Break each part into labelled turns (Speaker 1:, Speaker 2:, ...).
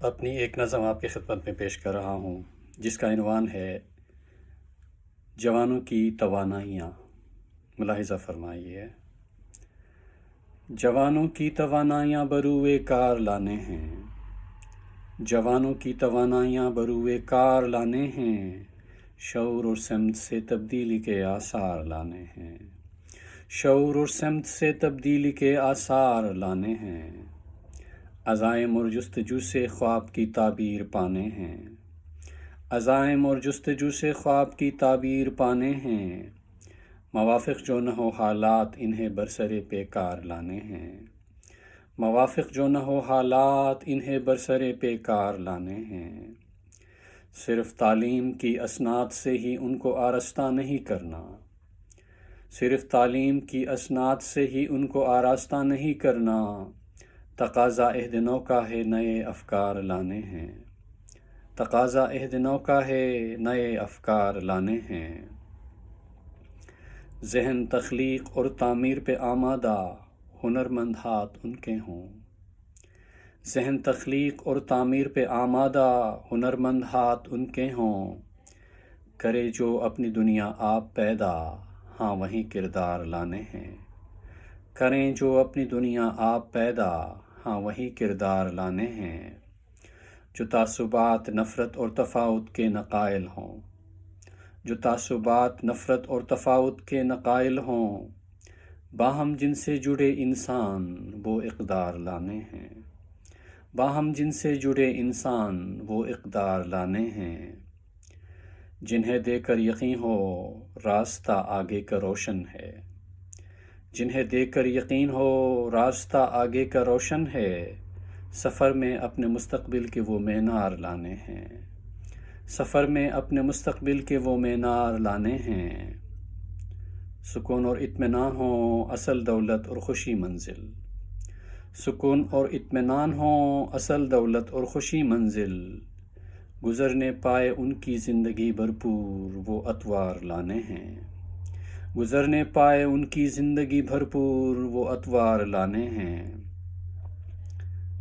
Speaker 1: اپنی ایک نظم آپ کی خدمت میں پیش کر رہا ہوں جس کا عنوان ہے جوانوں کی توانائیاں۔ ملاحظہ فرمائیے۔ جوانوں کی توانائیاں بروئے کار لانے ہیں، جوانوں کی توانائیاں بروئے کار لانے ہیں، شعور اور سمت سے تبدیلی کے آثار لانے ہیں، شعور اور سمت سے تبدیلی کے آثار لانے ہیں، عزائم اور جستجو سے خواب کی تعبیر پانے ہیں، عزائم اور جستجو سے خواب کی تعبیر پانے ہیں، موافق جو نہ ہو حالات انہیں برسر پیکار لانے ہیں، موافق جو نہ ہو حالات انہیں برسر پیکار لانے ہیں، صرف تعلیم کی اسناد سے ہی ان کو آراستہ نہیں کرنا، صرف تعلیم کی اسناد سے ہی ان کو آراستہ نہیں کرنا، تقاضا عہد نو کا ہے نئے افکار لانے ہیں، تقاضا عہد نو کا ہے نئے افکار لانے ہیں، ذہن تخلیق اور تعمیر پہ آمادہ ہنرمند ہاتھ ان کے ہوں، ذہن تخلیق اور تعمیر پہ آمادہ ہنرمند ہاتھ ان کے ہوں، کرے جو اپنی دنیا آپ پیدا ہاں وہیں کردار لانے ہیں، کریں جو اپنی دنیا آپ پیدا ہاں وہیں کردار لانے ہیں، جو تعصبات نفرت اور تفاوت کے نقائل ہوں، جو تعصبات نفرت اور تفاوت کے نقائل ہوں، باہم جن سے جڑے انسان وہ اقدار لانے ہیں، باہم جن سے جڑے انسان وہ اقدار لانے ہیں، جنہیں دے کر یقین ہو راستہ آگے کا روشن ہے، جنہیں دیکھ کر یقین ہو راستہ آگے کا روشن ہے، سفر میں اپنے مستقبل کے وہ مینار لانے ہیں، سفر میں اپنے مستقبل کے وہ مینار لانے ہیں، سکون اور اطمینان ہو اصل دولت اور خوشی منزل، سکون اور اطمینان ہو اصل دولت اور خوشی منزل، گزرنے پائے ان کی زندگی بھرپور وہ اطوار لانے ہیں، گزرنے پائے ان کی زندگی بھرپور وہ اطوار لانے ہیں،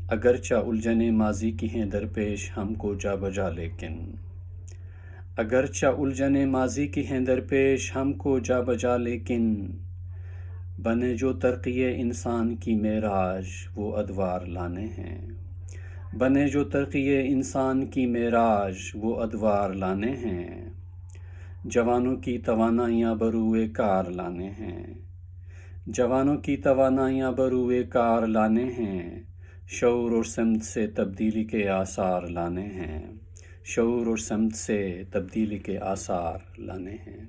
Speaker 1: اگرچہ الجھنیں ماضی کی ہیں درپیش ہم کو جا بجا لیکن، اگرچہ الجھنیں ماضی کی ہیں درپیش ہم کو جا بجا لیکن، بنے جو ترقی انسان کی معراج وہ ادوار لانے ہیں، بنے جو ترقی انسان کی معراج وہ ادوار لانے ہیں، جوانوں کی توانائیاں بروئے کار لانے ہیں، جوانوں کی توانائیاں بروئے کار لانے ہیں، شعور اور سمت سے تبدیلی کے آثار لانے ہیں، شعور اور سمت سے تبدیلی کے آثار لانے ہیں۔